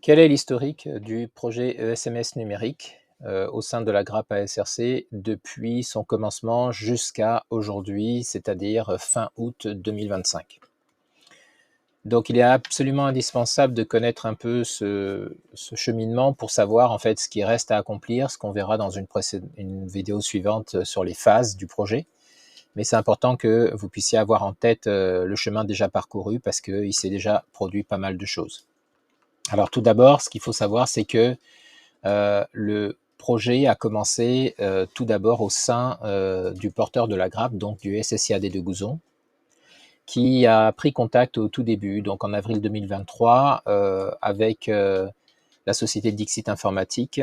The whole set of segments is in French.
Quel est l'historique du projet ESMS numérique au sein de la grappe ASRC depuis son commencement jusqu'à aujourd'hui, c'est-à-dire fin août 2025? Donc il est absolument indispensable de connaître un peu ce cheminement pour savoir en fait ce qui reste à accomplir, ce qu'on verra dans une vidéo suivante sur les phases du projet. Mais c'est important que vous puissiez avoir en tête le chemin déjà parcouru parce qu'il s'est déjà produit pas mal de choses. Alors tout d'abord, ce qu'il faut savoir, c'est que le projet a commencé tout d'abord au sein du porteur de la grappe, donc du SSIAD de Gouzon, qui a pris contact au tout début, donc en avril 2023, avec la société Dixit Informatique,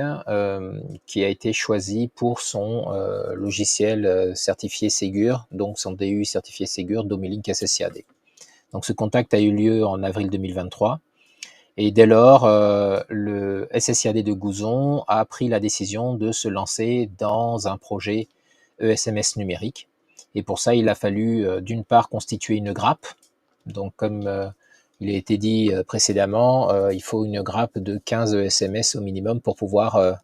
qui a été choisie pour son logiciel certifié Ségur, donc son DU certifié Ségur Domilink SSIAD. Donc ce contact a eu lieu en avril 2023. Et dès lors, le SSIAD de Gouzon a pris la décision de se lancer dans un projet ESMS numérique. Et pour ça, il a fallu d'une part constituer une grappe. Donc comme il a été dit précédemment, il faut une grappe de 15 ESMS au minimum pour pouvoir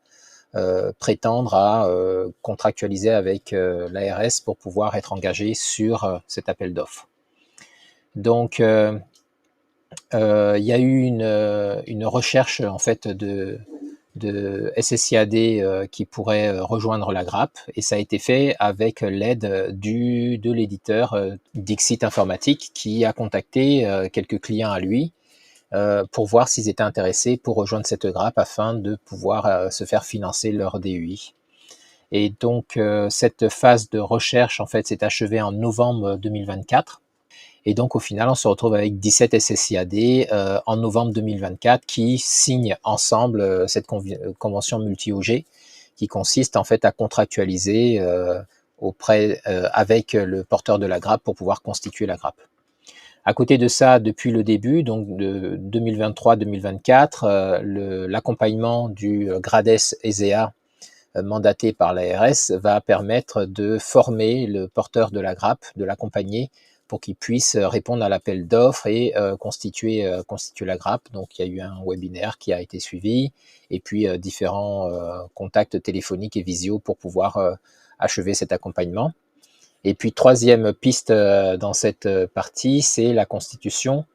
prétendre à contractualiser avec l'ARS pour pouvoir être engagé sur cet appel d'offres. Donc il y a eu une recherche en fait de SSIAD qui pourrait rejoindre la grappe, et ça a été fait avec l'aide de l'éditeur Dixit Informatique, qui a contacté quelques clients à lui pour voir s'ils étaient intéressés pour rejoindre cette grappe afin de pouvoir se faire financer leur DUI. Et donc cette phase de recherche en fait s'est achevée en novembre 2024. Et donc, au final, on se retrouve avec 17 SSIAD en novembre 2024 qui signent ensemble cette convention multi-OG qui consiste en fait à contractualiser avec le porteur de la grappe pour pouvoir constituer la grappe. À côté de ça, depuis le début, donc de 2023-2024, l'accompagnement du GRADES ESEA mandaté par l'ARS va permettre de former le porteur de la grappe, de l'accompagner pour qu'il puisse répondre à l'appel d'offres et constituer la grappe. Donc il y a eu un webinaire qui a été suivi et puis différents contacts téléphoniques et visio pour pouvoir achever cet accompagnement. Et puis troisième piste dans cette partie, c'est la constitution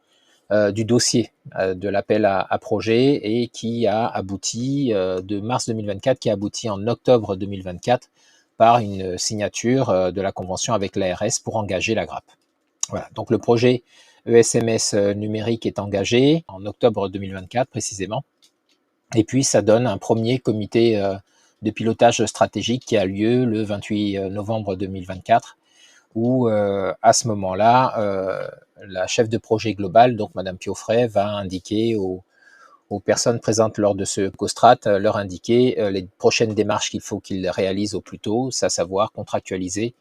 du dossier de l'appel à projet et qui a abouti de mars 2024, qui a abouti en octobre 2024 par une signature de la convention avec l'ARS pour engager la grappe. Voilà, donc le projet ESMS numérique est engagé en octobre 2024 précisément. Et puis ça donne un premier comité de pilotage stratégique qui a lieu le 28 novembre 2024, où à ce moment-là, la chef de projet global, donc Madame Piofray, va indiquer aux personnes présentes lors de ce COSTRAT, leur indiquer les prochaines démarches qu'il faut qu'ils réalisent au plus tôt, c'est à savoir contractualiser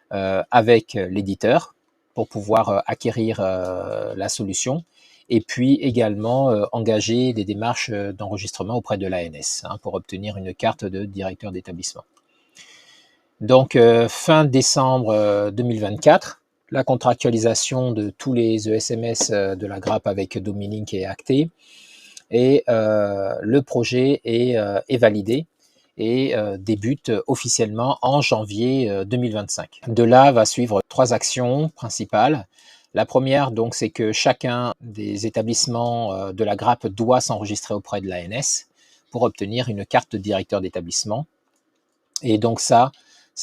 avec l'éditeur pour pouvoir acquérir la solution, et puis également engager des démarches d'enregistrement auprès de l'ANS pour obtenir une carte de directeur d'établissement. Donc fin décembre 2024, la contractualisation de tous les ESMS de la grappe avec Domilink est actée, et le projet est validé et débute officiellement en janvier 2025. De là va suivre 3 actions principales. La première, donc, c'est que chacun des établissements de la grappe doit s'enregistrer auprès de l'ANS pour obtenir une carte de directeur d'établissement. Et donc ça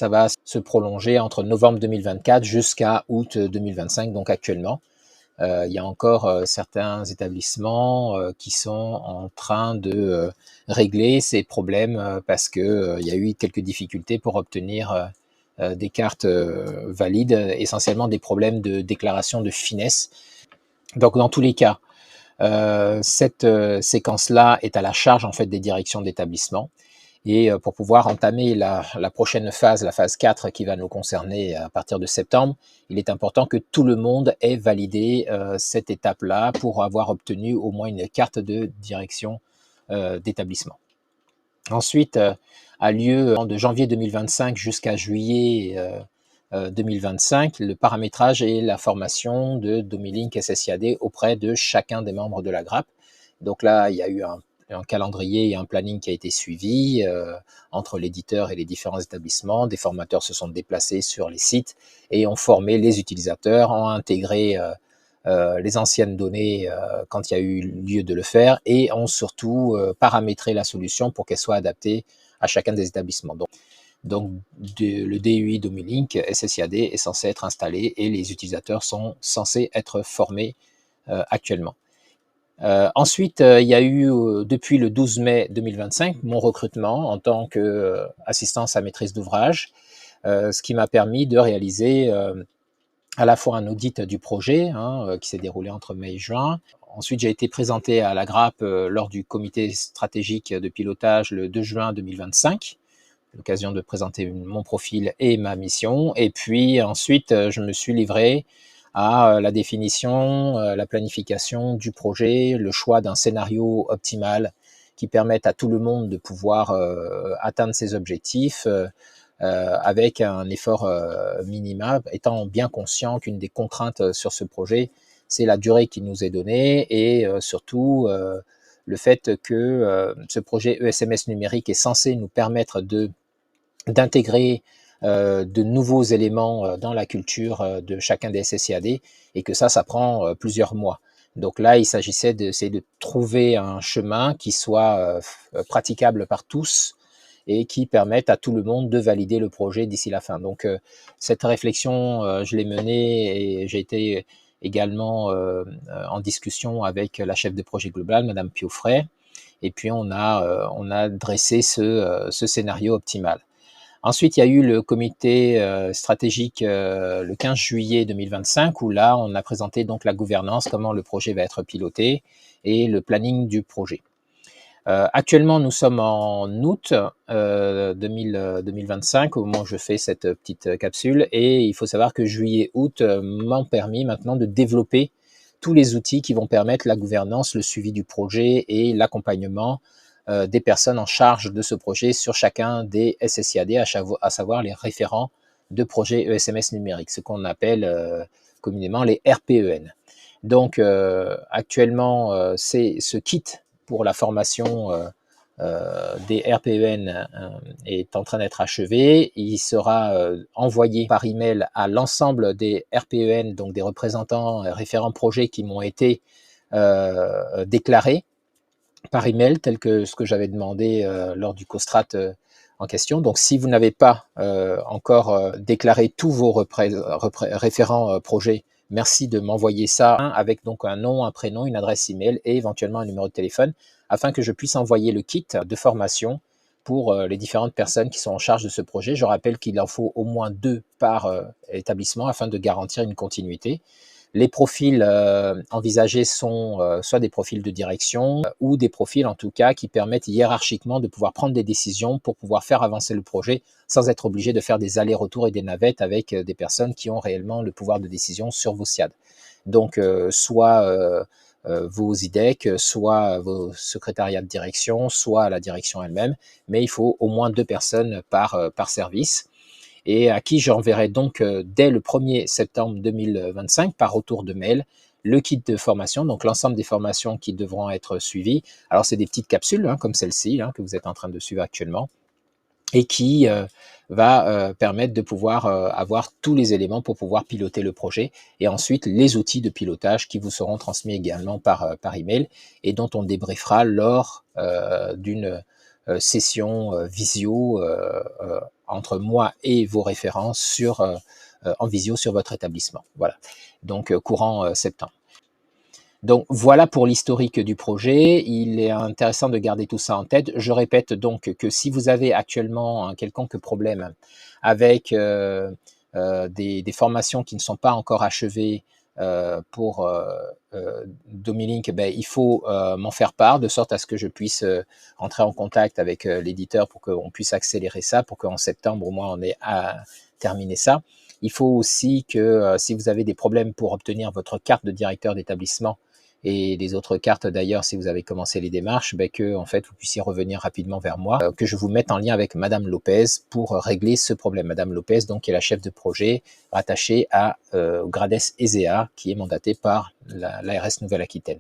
va se prolonger entre novembre 2024 jusqu'à août 2025, donc actuellement. Il y a encore certains établissements qui sont en train de régler ces problèmes parce qu'il y a eu quelques difficultés pour obtenir des cartes valides, essentiellement des problèmes de déclaration de finesse. Donc dans tous les cas, cette séquence-là est à la charge en fait des directions d'établissement. Et pour pouvoir entamer la prochaine phase, la phase 4, qui va nous concerner à partir de septembre, il est important que tout le monde ait validé cette étape-là pour avoir obtenu au moins une carte de direction d'établissement. Ensuite, a lieu de janvier 2025 jusqu'à juillet 2025, le paramétrage et la formation de Domilink SSIAD auprès de chacun des membres de la grappe. Donc là, il y a eu un calendrier et un planning qui a été suivi entre l'éditeur et les différents établissements. Des formateurs se sont déplacés sur les sites et ont formé les utilisateurs, ont intégré les anciennes données quand il y a eu lieu de le faire et ont surtout paramétré la solution pour qu'elle soit adaptée à chacun des établissements. Donc le DUI Domilink SSIAD est censé être installé et les utilisateurs sont censés être formés actuellement. Ensuite, il y a eu, depuis le 12 mai 2025, mon recrutement en tant qu'assistance à maîtrise d'ouvrage, ce qui m'a permis de réaliser à la fois un audit du projet qui s'est déroulé entre mai et juin. Ensuite, j'ai été présenté à la GRAP lors du comité stratégique de pilotage le 2 juin 2025, l'occasion de présenter mon profil et ma mission. Et puis ensuite, je me suis livré à la définition, la planification du projet, le choix d'un scénario optimal qui permette à tout le monde de pouvoir atteindre ses objectifs avec un effort minimal, étant bien conscient qu'une des contraintes sur ce projet, c'est la durée qui nous est donnée et surtout le fait que ce projet ESMS numérique est censé nous permettre d'intégrer de nouveaux éléments dans la culture de chacun des SSIAD et que ça prend plusieurs mois. Donc là, il s'agissait d'essayer de trouver un chemin qui soit praticable par tous et qui permette à tout le monde de valider le projet d'ici la fin. Donc cette réflexion, je l'ai menée et j'ai été également en discussion avec la chef de projet global, Madame Piofray, et puis on a dressé ce scénario optimal. Ensuite, il y a eu le comité stratégique le 15 juillet 2025 où là, on a présenté donc la gouvernance, comment le projet va être piloté et le planning du projet. Actuellement, nous sommes en août 2025 au moment où je fais cette petite capsule et il faut savoir que juillet-août m'ont permis maintenant de développer tous les outils qui vont permettre la gouvernance, le suivi du projet et l'accompagnement des personnes en charge de ce projet sur chacun des SSIAD, à savoir les référents de projets ESMS numériques, ce qu'on appelle communément les RPEN. Donc actuellement, c'est ce kit pour la formation des RPEN est en train d'être achevé. Il sera envoyé par email à l'ensemble des RPEN, donc des représentants référents projets qui m'ont été déclarés par email, tel que ce que j'avais demandé lors du COSTRAT en question. Donc, si vous n'avez pas encore déclaré tous vos référents projets, merci de m'envoyer ça avec donc un nom, un prénom, une adresse email et éventuellement un numéro de téléphone afin que je puisse envoyer le kit de formation pour les différentes personnes qui sont en charge de ce projet. Je rappelle qu'il en faut au moins 2 par établissement afin de garantir une continuité. Les profils envisagés sont soit des profils de direction ou des profils en tout cas qui permettent hiérarchiquement de pouvoir prendre des décisions pour pouvoir faire avancer le projet sans être obligé de faire des allers-retours et des navettes avec des personnes qui ont réellement le pouvoir de décision sur vos SIAD. Donc soit vos IDEC, soit vos secrétariats de direction, soit la direction elle-même, mais il faut au moins 2 personnes par service et à qui j'enverrai donc dès le 1er septembre 2025 par retour de mail le kit de formation, donc l'ensemble des formations qui devront être suivies. Alors c'est des petites capsules comme celle-ci que vous êtes en train de suivre actuellement et qui va permettre de pouvoir avoir tous les éléments pour pouvoir piloter le projet et ensuite les outils de pilotage qui vous seront transmis également par email et dont on débriefera lors d'une session visio entre moi et vos référents en visio sur votre établissement. Voilà, donc courant septembre. Donc voilà pour l'historique du projet. Il est intéressant de garder tout ça en tête. Je répète donc que si vous avez actuellement un quelconque problème avec des formations qui ne sont pas encore achevées pour Domilink, il faut m'en faire part de sorte à ce que je puisse entrer en contact avec l'éditeur pour qu'on puisse accélérer ça, pour qu'en septembre au moins on ait terminé ça. Il faut aussi que si vous avez des problèmes pour obtenir votre carte de directeur d'établissement et les autres cartes d'ailleurs, si vous avez commencé les démarches, que en fait vous puissiez revenir rapidement vers moi, que je vous mette en lien avec Madame Lopez pour régler ce problème. Madame Lopez, donc, qui est la chef de projet rattachée à GRADES ESEA, qui est mandatée par l'ARS Nouvelle-Aquitaine.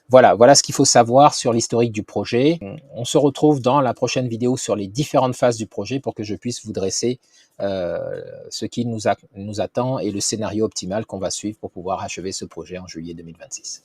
Voilà ce qu'il faut savoir sur l'historique du projet. On se retrouve dans la prochaine vidéo sur les différentes phases du projet pour que je puisse vous dresser ce qui nous attend et le scénario optimal qu'on va suivre pour pouvoir achever ce projet en juillet 2026.